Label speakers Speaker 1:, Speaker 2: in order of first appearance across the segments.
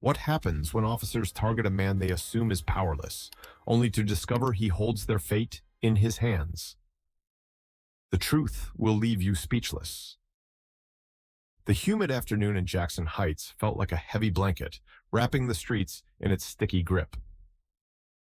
Speaker 1: What happens when officers target a man they assume is powerless, only to discover he holds their fate in his hands? The truth will leave you speechless. The humid afternoon in Jackson Heights felt like a heavy blanket, wrapping the streets in its sticky grip.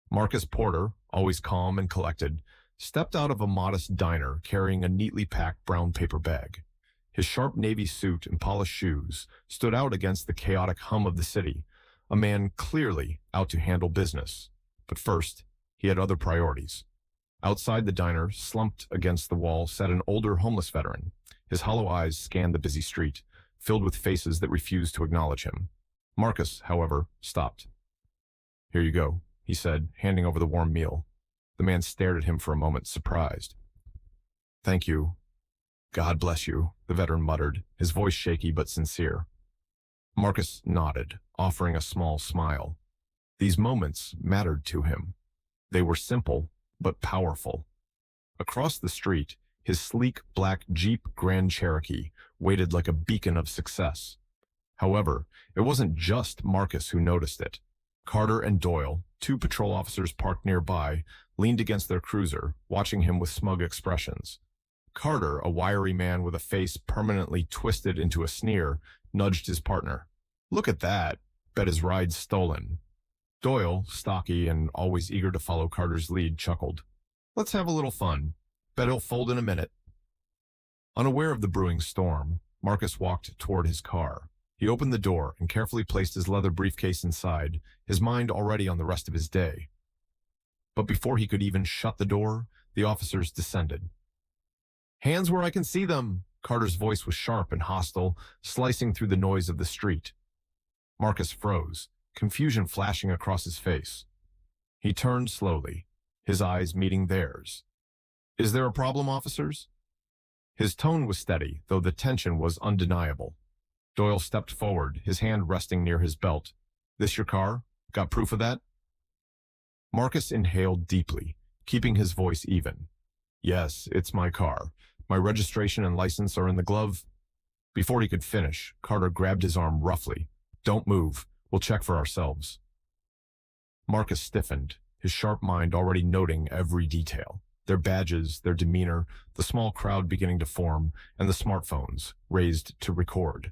Speaker 1: Marcus Porter, always calm and collected, stepped out of a modest diner carrying a neatly packed brown paper bag. His sharp navy suit and polished shoes stood out against the chaotic hum of the city, a man clearly out to handle business. But first, he had other priorities. Outside the diner, slumped against the wall, sat an older homeless veteran. His hollow eyes scanned the busy street, filled with faces that refused to acknowledge him. Marcus, however, stopped. "Here you go," he said, handing over the warm meal. The man stared at him for a moment, surprised. "Thank you. God bless you," the veteran muttered, his voice shaky but sincere. Marcus nodded, offering a small smile. These moments mattered to him. They were simple, but powerful. Across the street, his sleek black Jeep Grand Cherokee waited like a beacon of success. However, it wasn't just Marcus who noticed it. Carter and Doyle, two patrol officers parked nearby, leaned against their cruiser, watching him with smug expressions. Carter, a wiry man with a face permanently twisted into a sneer, nudged his partner. "Look at that. Bet his ride's stolen." Doyle, stocky and always eager to follow Carter's lead, chuckled. "Let's have a little fun. Bet he'll fold in a minute." Unaware of the brewing storm, Marcus walked toward his car. He opened the door and carefully placed his leather briefcase inside, his mind already on the rest of his day. But before he could even shut the door, the officers descended. "Hands where I can see them!" Carter's voice was sharp and hostile, slicing through the noise of the street. Marcus froze, confusion flashing across his face. He turned slowly, his eyes meeting theirs. "Is there a problem, officers?" His tone was steady, though the tension was undeniable. Doyle stepped forward, his hand resting near his belt. "This your car? Got proof of that?" Marcus inhaled deeply, keeping his voice even. "Yes, it's my car. My registration and license are in the glove." Before he could finish, Carter grabbed his arm roughly. "Don't move. We'll check for ourselves." Marcus stiffened, his sharp mind already noting every detail. Their badges, their demeanor, the small crowd beginning to form, and the smartphones, raised to record.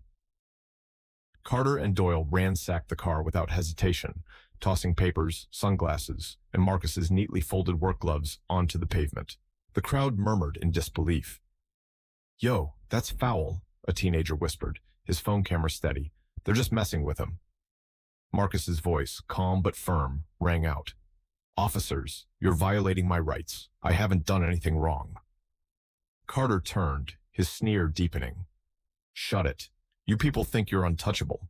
Speaker 1: Carter and Doyle ransacked the car without hesitation, tossing papers, sunglasses, and Marcus's neatly folded work gloves onto the pavement. The crowd murmured in disbelief. "Yo, that's foul," a teenager whispered, his phone camera steady. "They're just messing with him." Marcus's voice, calm but firm, rang out. "Officers, you're violating my rights. I haven't done anything wrong." Carter turned, his sneer deepening. "Shut it. You people think you're untouchable."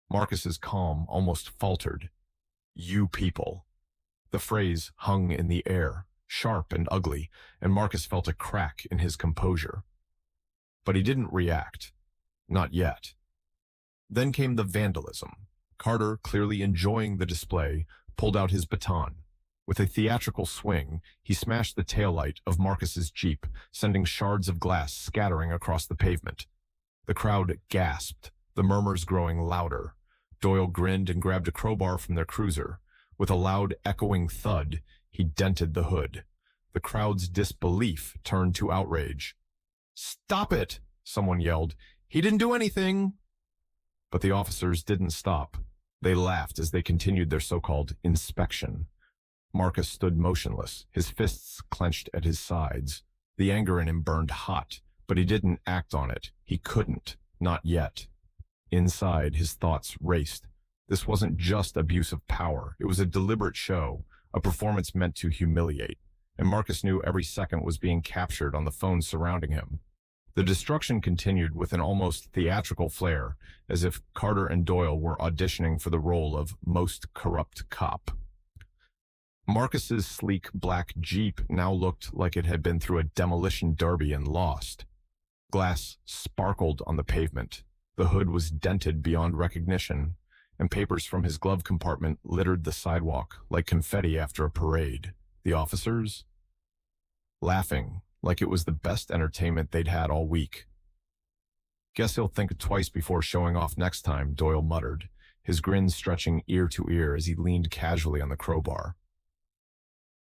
Speaker 1: Marcus's calm almost faltered. "You people." The phrase hung in the air, sharp and ugly, and Marcus felt a crack in his composure. But he didn't react. Not yet. Then came the vandalism. Carter, clearly enjoying the display, pulled out his baton. With a theatrical swing, he smashed the taillight of Marcus's Jeep, sending shards of glass scattering across the pavement. The crowd gasped, the murmurs growing louder. Doyle grinned and grabbed a crowbar from their cruiser. With a loud, echoing thud, he dented the hood. The crowd's disbelief turned to outrage. "Stop it!" someone yelled. "He didn't do anything!" But the officers didn't stop. They laughed as they continued their so-called inspection. Marcus stood motionless, his fists clenched at his sides. The anger in him burned hot, but he didn't act on it. He couldn't, not yet. Inside, his thoughts raced. This wasn't just abuse of power. It was a deliberate show, a performance meant to humiliate. And Marcus knew every second was being captured on the phones surrounding him. The destruction continued with an almost theatrical flair, as if Carter and Doyle were auditioning for the role of most corrupt cop. Marcus's sleek black Jeep now looked like it had been through a demolition derby and lost. Glass sparkled on the pavement. The hood was dented beyond recognition, and papers from his glove compartment littered the sidewalk like confetti after a parade. The officers? Laughing, like it was the best entertainment they'd had all week. "Guess he'll think twice before showing off next time," Doyle muttered, his grin stretching ear to ear as he leaned casually on the crowbar.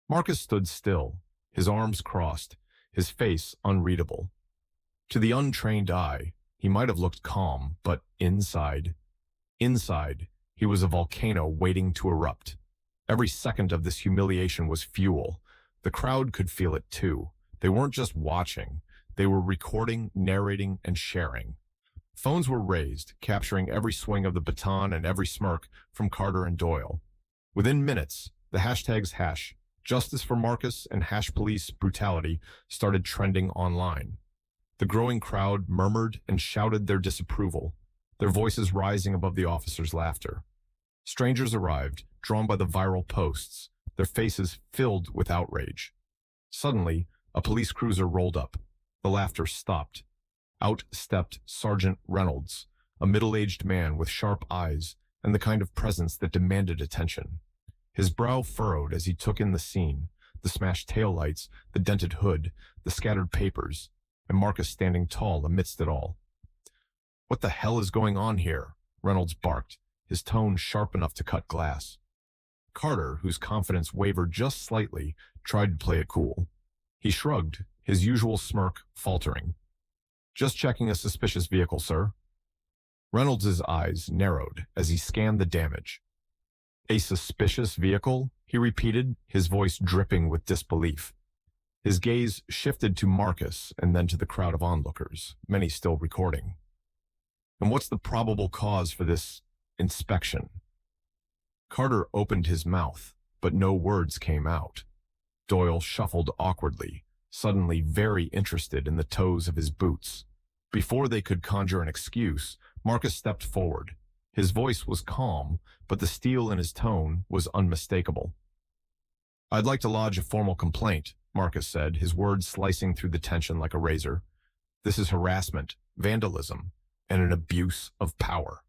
Speaker 1: Marcus stood still, his arms crossed, his face unreadable. To the untrained eye, he might have looked calm, but inside, he was a volcano waiting to erupt. Every second of this humiliation was fuel. The crowd could feel it too. They weren't just watching. They were recording, narrating, and sharing. Phones were raised, capturing every swing of the baton and every smirk from Carter and Doyle. Within minutes, the hashtags #Justice for Marcus and #Police Brutality started trending online. The growing crowd murmured and shouted their disapproval, their voices rising above the officers' laughter. Strangers arrived, drawn by the viral posts, their faces filled with outrage. Suddenly, a police cruiser rolled up. The laughter stopped. Out stepped Sergeant Reynolds, a middle-aged man with sharp eyes and the kind of presence that demanded attention. His brow furrowed as he took in the scene, the smashed taillights, the dented hood, the scattered papers, and Marcus standing tall amidst it all. "What the hell is going on here?" Reynolds barked, his tone sharp enough to cut glass. Carter, whose confidence wavered just slightly, tried to play it cool. He shrugged, his usual smirk faltering. "Just checking a suspicious vehicle, sir." Reynolds' eyes narrowed as he scanned the damage. "A suspicious vehicle?" he repeated, his voice dripping with disbelief. His gaze shifted to Marcus and then to the crowd of onlookers, many still recording. "And what's the probable cause for this inspection?" Carter opened his mouth, but no words came out. Doyle shuffled awkwardly, suddenly very interested in the toes of his boots. Before they could conjure an excuse, Marcus stepped forward. His voice was calm, but the steel in his tone was unmistakable. "I'd like to lodge a formal complaint," Marcus said, his words slicing through the tension like a razor. "This is harassment, vandalism, and an abuse of power."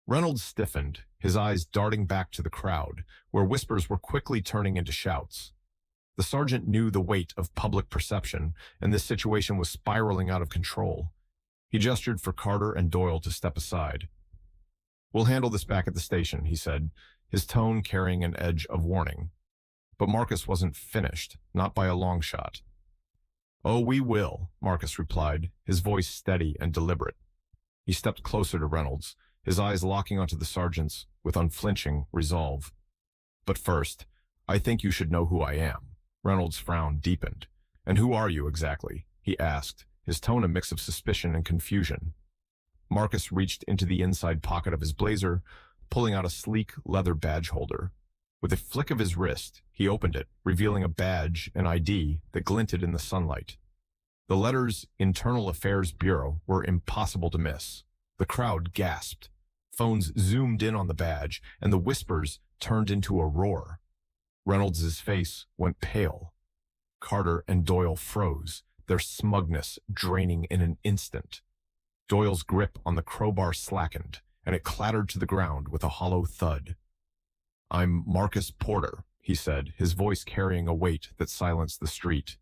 Speaker 1: Reynolds stiffened, his eyes darting back to the crowd, where whispers were quickly turning into shouts. The sergeant knew the weight of public perception, and this situation was spiraling out of control. He gestured for Carter and Doyle to step aside. "We'll handle this back at the station," he said, his tone carrying an edge of warning. But Marcus wasn't finished, not by a long shot. "Oh, we will," Marcus replied, his voice steady and deliberate. He stepped closer to Reynolds, his eyes locking onto the sergeant's with unflinching resolve. "But first, I think you should know who I am." Reynolds' frown deepened. "And who are you exactly?" he asked, his tone a mix of suspicion and confusion. Marcus reached into the inside pocket of his blazer, pulling out a sleek leather badge holder. With a flick of his wrist, he opened it, revealing a badge and ID that glinted in the sunlight. The letters Internal Affairs Bureau were impossible to miss. The crowd gasped. Phones zoomed in on the badge, and the whispers turned into a roar. Reynolds' face went pale. Carter and Doyle froze, their smugness draining in an instant. Doyle's grip on the crowbar slackened, and it clattered to the ground with a hollow thud. "I'm Marcus Porter," he said, his voice carrying a weight that silenced the street.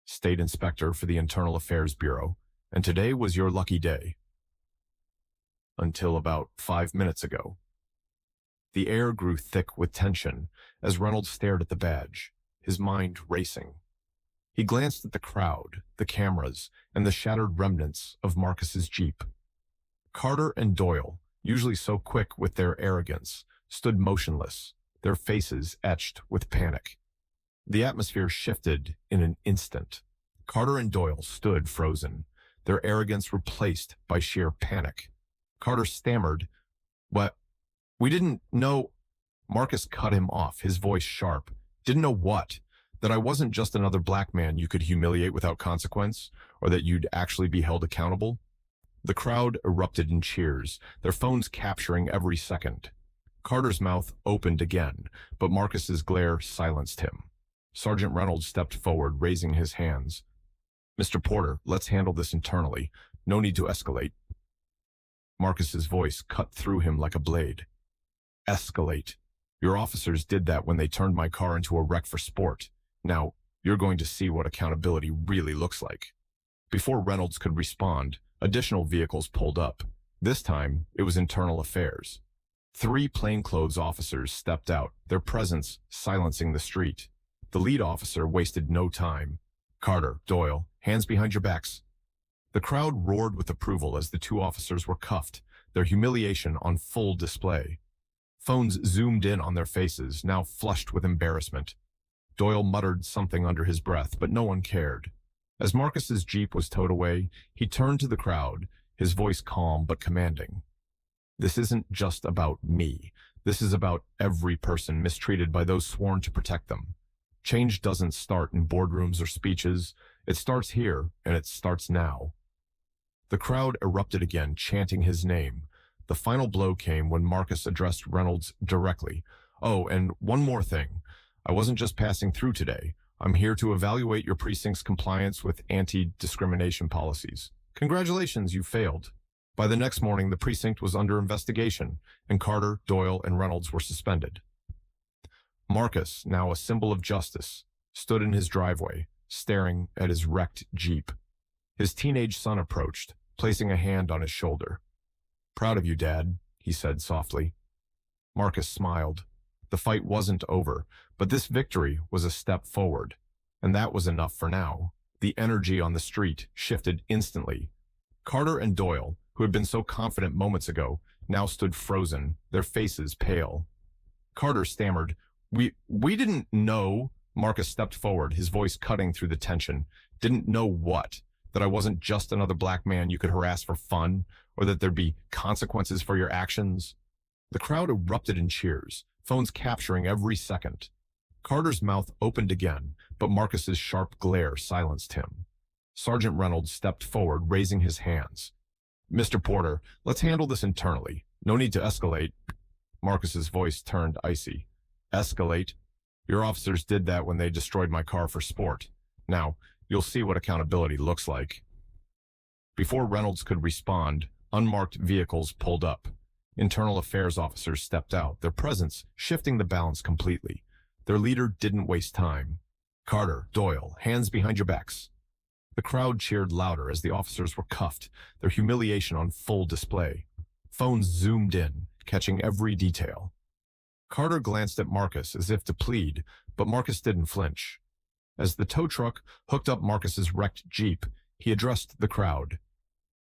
Speaker 1: "State Inspector for the Internal Affairs Bureau, and today was your lucky day." "Until about 5 minutes ago." The air grew thick with tension as Reynolds stared at the badge, his mind racing. He glanced at the crowd, the cameras, and the shattered remnants of Marcus's Jeep. Carter and Doyle, usually so quick with their arrogance, stood motionless, their faces etched with panic. The atmosphere shifted in an instant. Carter and Doyle stood frozen, their arrogance replaced by sheer panic. Carter stammered, "What? We didn't know—" Marcus cut him off, his voice sharp. "Didn't know what? That I wasn't just another black man you could humiliate without consequence, or that you'd actually be held accountable?" The crowd erupted in cheers, their phones capturing every second. Carter's mouth opened again, but Marcus's glare silenced him. Sergeant Reynolds stepped forward, raising his hands. "Mr. Porter, let's handle this internally. No need to escalate." Marcus's voice cut through him like a blade. "Escalate. Your officers did that when they turned my car into a wreck for sport. Now, you're going to see what accountability really looks like." Before Reynolds could respond, additional vehicles pulled up. This time, it was internal affairs. 3 plainclothes officers stepped out, their presence silencing the street. The lead officer wasted no time. "Carter, Doyle, hands behind your backs." The crowd roared with approval as the 2 officers were cuffed, their humiliation on full display. Phones zoomed in on their faces, now flushed with embarrassment. Doyle muttered something under his breath, but no one cared. As Marcus's Jeep was towed away, he turned to the crowd, his voice calm but commanding. "This isn't just about me. This is about every person mistreated by those sworn to protect them. Change doesn't start in boardrooms or speeches. It starts here, and it starts now." The crowd erupted again, chanting his name. The final blow came when Marcus addressed Reynolds directly. "Oh, and one more thing. I wasn't just passing through today. I'm here to evaluate your precinct's compliance with anti-discrimination policies. Congratulations, you failed." By the next morning, the precinct was under investigation, and Carter, Doyle, and Reynolds were suspended. Marcus, now a symbol of justice, stood in his driveway, staring at his wrecked Jeep. His teenage son approached, placing a hand on his shoulder. "Proud of you, Dad," he said softly. Marcus smiled. The fight wasn't over, but this victory was a step forward, and that was enough for now. The energy on the street shifted instantly. Carter and Doyle, who had been so confident moments ago, now stood frozen, their faces pale. Carter stammered, We didn't know." Marcus stepped forward, his voice cutting through the tension. "Didn't know what? That I wasn't just another black man you could harass for fun, or that there'd be consequences for your actions?" The crowd erupted in cheers, phones capturing every second. Carter's mouth opened again, but Marcus's sharp glare silenced him. Sergeant Reynolds stepped forward, raising his hands. "Mr. Porter, let's handle this internally. No need to escalate." Marcus's voice turned icy. "Escalate? Your officers did that when they destroyed my car for sport. Now, you'll see what accountability looks like." Before Reynolds could respond, unmarked vehicles pulled up. Internal affairs officers stepped out, their presence shifting the balance completely. Their leader didn't waste time. "Carter, Doyle, hands behind your backs." The crowd cheered louder as the officers were cuffed, their humiliation on full display. Phones zoomed in, catching every detail. Carter glanced at Marcus as if to plead, but Marcus didn't flinch. As the tow truck hooked up Marcus's wrecked Jeep, he addressed the crowd.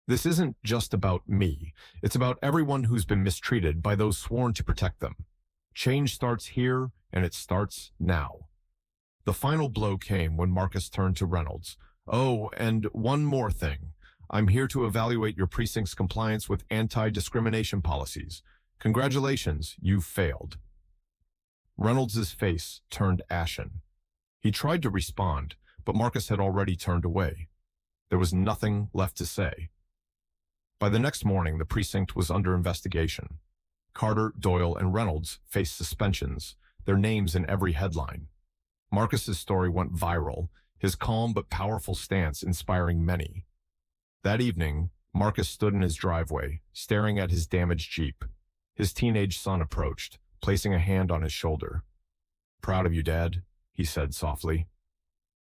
Speaker 1: "This isn't just about me. It's about everyone who's been mistreated by those sworn to protect them. Change starts here, and it starts now." The final blow came when Marcus turned to Reynolds. "Oh, and one more thing. I'm here to evaluate your precinct's compliance with anti-discrimination policies. Congratulations, you failed." Reynolds's face turned ashen. He tried to respond, but Marcus had already turned away. There was nothing left to say. By the next morning, the precinct was under investigation. Carter, Doyle, and Reynolds faced suspensions, their names in every headline. Marcus's story went viral, his calm but powerful stance inspiring many. That evening, Marcus stood in his driveway, staring at his damaged Jeep. His teenage son approached, placing a hand on his shoulder. "Proud of you, Dad," he said softly.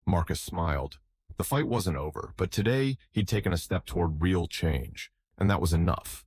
Speaker 1: Marcus smiled. The fight wasn't over, but today he'd taken a step toward real change, and that was enough.